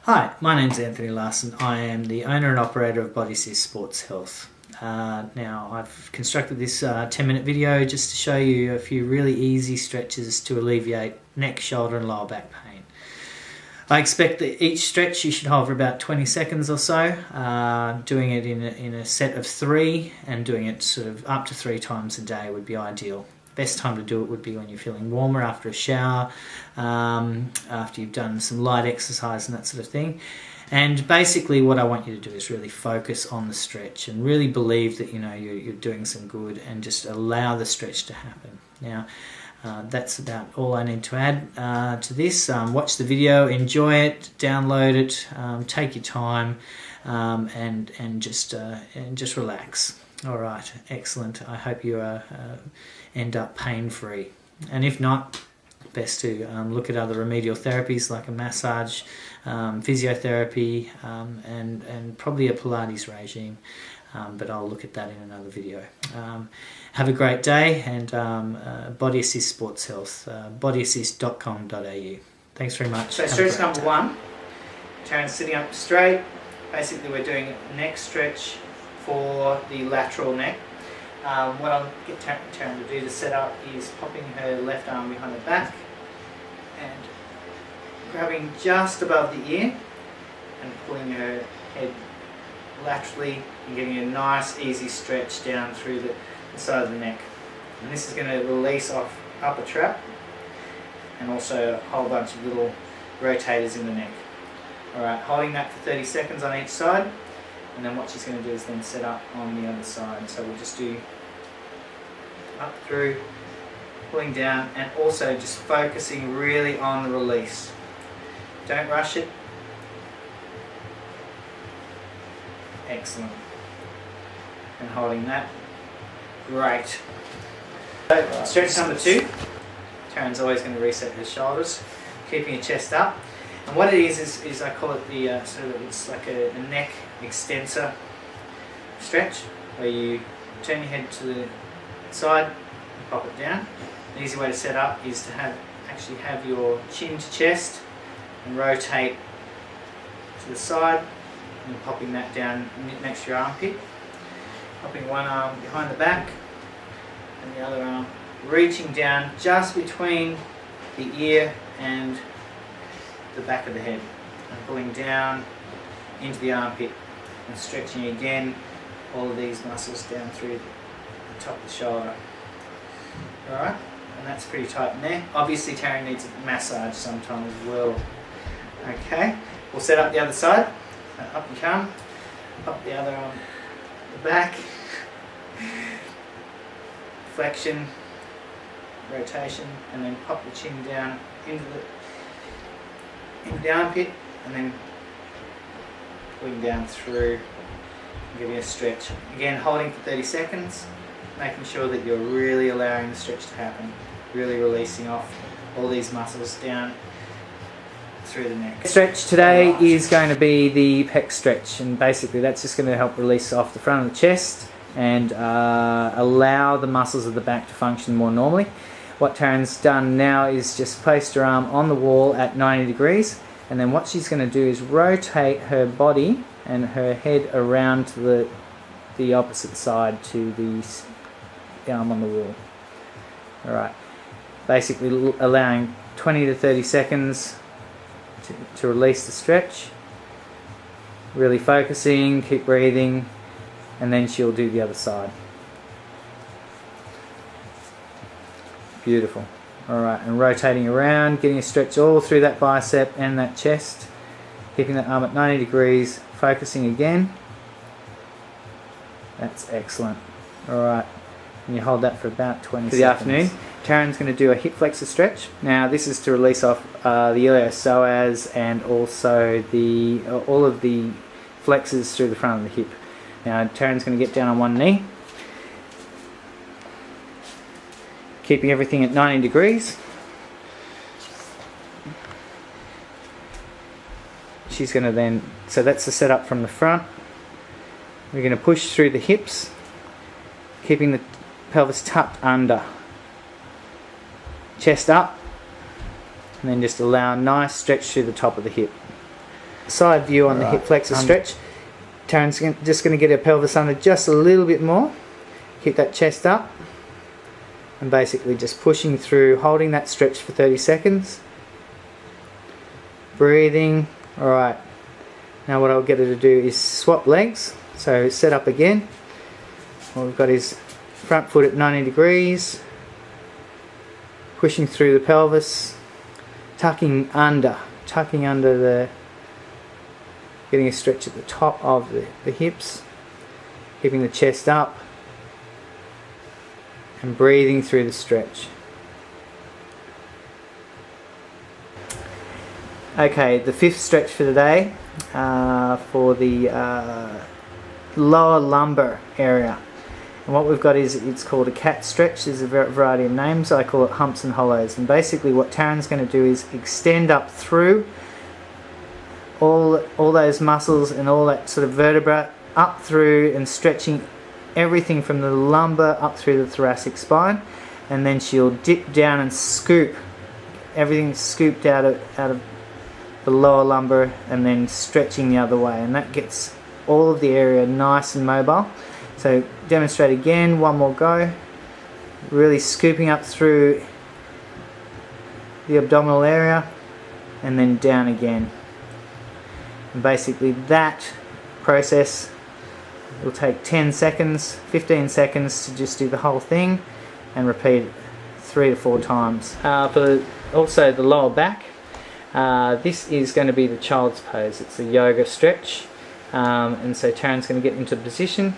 Hi, my name's Anthony Larson. I am the owner and operator of BodyAssist Sports Health. Now, I've constructed this 10-minute video just to show you a few really easy stretches to alleviate neck, shoulder and lower back pain. I expect that each stretch you should hold for about 20 seconds or so, doing it in a set of 3 and doing it sort of up to 3 times a day would be ideal. Best time to do it would be when you're feeling warmer after a shower, after you've done some light exercise and that sort of thing. And basically what I want you to do is really focus on the stretch and really believe that you're doing some good and just allow the stretch to happen. Now, that's about all I need to add to this. Watch the video, enjoy it, download it, take your time, and just relax. All right, excellent. I hope you end up pain-free. And if not, best to look at other remedial therapies like a massage, physiotherapy, and probably a Pilates regime. But I'll look at that in another video. Have a great day, and BodyAssist Sports Health, bodyassist.com.au. Thanks very much. So stretch number 1, Taryn's sitting up straight. Basically we're doing a neck stretch for the lateral neck. What I'll get Taryn to do to set up is popping her left arm behind the back and grabbing just above the ear and pulling her head laterally and getting a nice easy stretch down through the side of the neck. And this is going to release off upper trap and also a whole bunch of little rotators in the neck. Alright, holding that for 30 seconds on each side, and then what she's going to do is then set up on the other side. So we'll just do up through, pulling down, and also just focusing really on the release. Don't rush it. Excellent. And holding that. Great. So, stretch number 2. Taryn's always going to reset her shoulders, keeping her chest up. And what it is I call it the it's like a neck extensor stretch, where you turn your head to the side and pop it down. An easy way to set up is to actually have your chin to chest and rotate to the side and popping that down next to your armpit. Popping one arm behind the back and the other arm reaching down just between the ear and the back of the head, and pulling down into the armpit and stretching again all of these muscles down through the top of the shoulder. Alright, and that's pretty tight in there. Obviously Taryn needs a massage sometime as well. Okay, we'll set up the other side. Up you come, up the other arm, the back, flexion, rotation, and then pop the chin down into the armpit, and then pulling down through and giving a stretch. Again, holding for 30 seconds, making sure that you're really allowing the stretch to happen, really releasing off all these muscles down through the neck. Stretch today is going to be the Pec Stretch, and basically that's just going to help release off the front of the chest and allow the muscles of the back to function more normally. What Taryn's done now is just placed her arm on the wall at 90 degrees, and then what she's going to do is rotate her body and her head around to the opposite side to the arm on the wall. Alright, basically allowing 20 to 30 seconds to release the stretch, really focusing, keep breathing, and then she'll do the other side. Beautiful. Alright, and rotating around, getting a stretch all through that bicep and that chest, keeping that arm at 90 degrees, focusing again. That's excellent. Alright, and you hold that for about 20 seconds. For the afternoon, Taryn's going to do a hip flexor stretch. Now this is to release off the iliopsoas and also all of the flexors through the front of the hip. Now Taryn's going to get down on one knee, keeping everything at 90 degrees. She's going to then, so that's the setup from the front. We're going to push through the hips, keeping the pelvis tucked under. Chest up, and then just allow a nice stretch through the top of the hip. side view on the hip flexor stretch. Taryn's just going to get her pelvis under just a little bit more. Keep that chest up. And basically just pushing through, holding that stretch for 30 seconds. Breathing. Alright. Now what I'll get her to do is swap legs. So set up again. Well, we've got his front foot at 90 degrees. Pushing through the pelvis. Tucking under the, getting a stretch at the top of the hips, keeping the chest up and breathing through the stretch. Okay, the fifth stretch for today for the lower lumbar area. And what we've got is, it's called a cat stretch. There's a variety of names. I call it humps and hollows. And basically what Taryn's going to do is extend up through all those muscles and all that sort of vertebra, up through and stretching everything from the lumbar up through the thoracic spine. And then she'll dip down and scoop everything, scooped out of the lower lumbar, and then stretching the other way. And that gets all of the area nice and mobile. So demonstrate again, one more go. Really scooping up through the abdominal area and then down again. And basically that process will take 10 seconds, 15 seconds to just do the whole thing and repeat it 3 to 4 times. For also the lower back, this is going to be the child's pose. It's a yoga stretch. And so Taryn's going to get into position.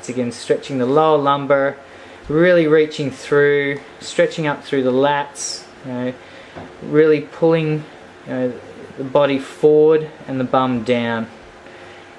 Again, stretching the lower lumbar, really reaching through, stretching up through the lats, really pulling the body forward and the bum down,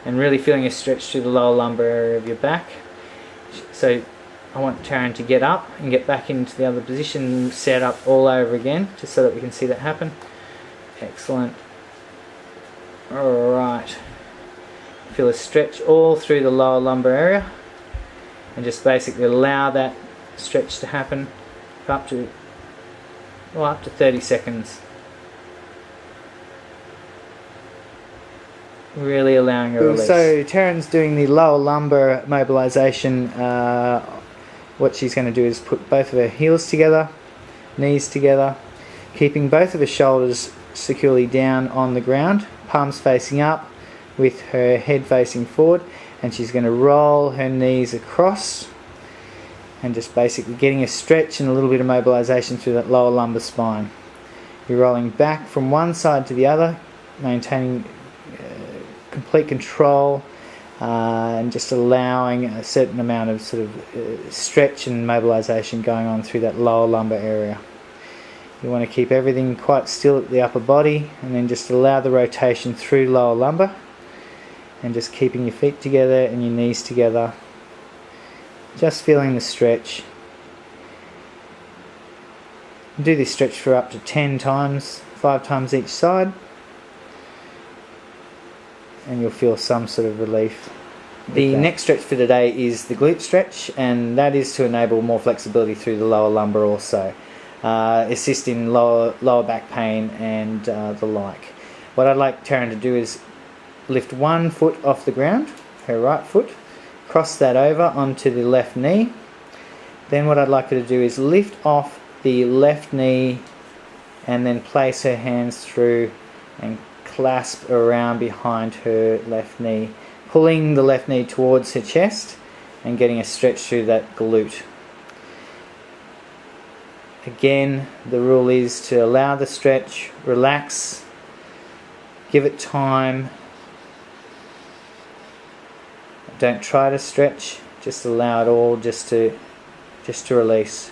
and really feeling a stretch through the lower lumbar area of your back. So I want Taryn to get up and get back into the other position and set up all over again, just so that we can see that happen. Excellent. Alright. Feel a stretch all through the lower lumbar area. And just basically allow that stretch to happen for up to 30 seconds. Really allowing a release. So Taryn's doing the lower lumbar mobilization. What she's going to do is put both of her heels together, knees together, keeping both of her shoulders securely down on the ground, palms facing up with her head facing forward. And she's going to roll her knees across and just basically getting a stretch and a little bit of mobilization through that lower lumbar spine. You're rolling back from one side to the other, maintaining complete control and just allowing a certain amount of sort of stretch and mobilization going on through that lower lumbar area. You want to keep everything quite still at the upper body, and then just allow the rotation through lower lumbar. And just keeping your feet together and your knees together. Just feeling the stretch. Do this stretch for up to 10 times, 5 times each side. And you'll feel some sort of relief. The next stretch for today is the glute stretch, and that is to enable more flexibility through the lower lumbar also. Assist in lower back pain and the like. What I'd like Taryn to do is lift one foot off the ground, her right foot, cross that over onto the left knee. Then what I'd like her to do is lift off the left knee and then place her hands through and clasp around behind her left knee, pulling the left knee towards her chest and getting a stretch through that glute. Again, the rule is to allow the stretch, relax, give it time. Don't try to stretch, just allow it all just to release.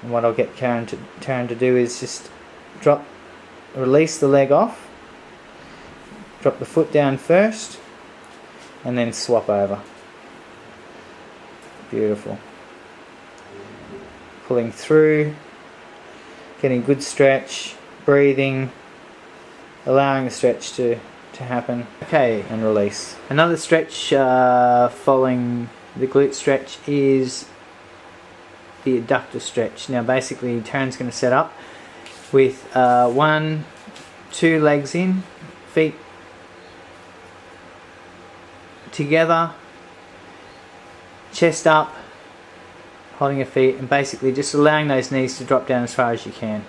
And what I'll get Taryn to do is just release the leg off, drop the foot down first, and then swap over. Beautiful. Pulling through, getting good stretch, breathing, allowing the stretch to happen. Okay, and release. Another stretch following the glute stretch is the adductor stretch. Now basically Taryn's going to set up with 1, 2 legs in, feet together, chest up, holding your feet, and basically just allowing those knees to drop down as far as you can.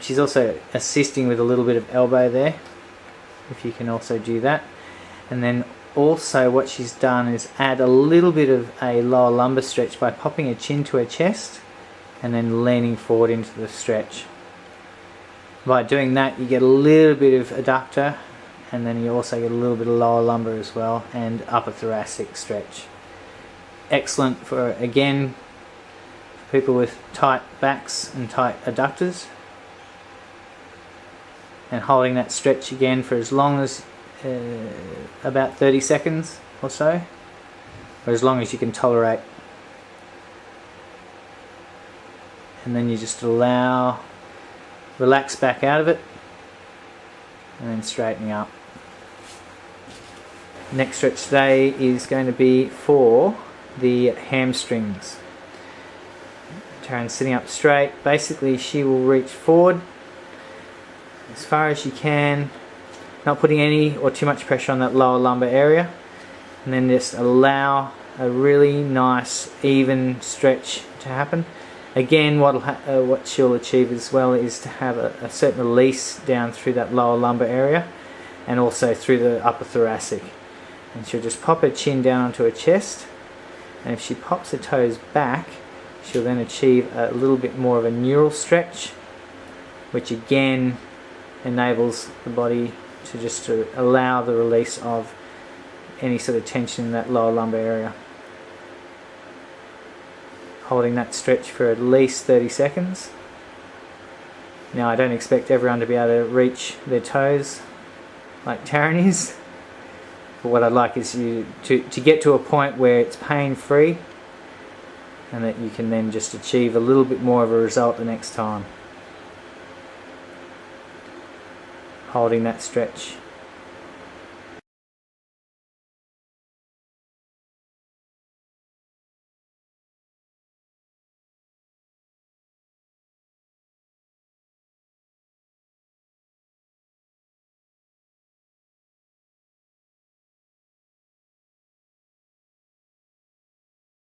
She's also assisting with a little bit of elbow there, if you can also do that. And then also what she's done is add a little bit of a lower lumbar stretch by popping her chin to her chest and then leaning forward into the stretch. By doing that, you get a little bit of adductor, and then you also get a little bit of lower lumbar as well, and upper thoracic stretch. Excellent for, again, people with tight backs and tight adductors. And holding that stretch again for as long as about 30 seconds or so, or as long as you can tolerate. And then you just relax back out of it, and then straightening up. Next stretch today is going to be for the hamstrings. Taryn's sitting up straight. Basically, she will reach forward as far as you can, not putting any or too much pressure on that lower lumbar area, and then just allow a really nice even stretch to happen. Again, what she'll achieve as well is to have a certain release down through that lower lumbar area and also through the upper thoracic. And she'll just pop her chin down onto her chest, and if she pops her toes back, she'll then achieve a little bit more of a neural stretch, which again enables the body to allow the release of any sort of tension in that lower lumbar area. Holding that stretch for at least 30 seconds. Now, I don't expect everyone to be able to reach their toes like Taryn is, but what I'd like is you to get to a point where it's pain-free, and that you can then just achieve a little bit more of a result the next time. Holding that stretch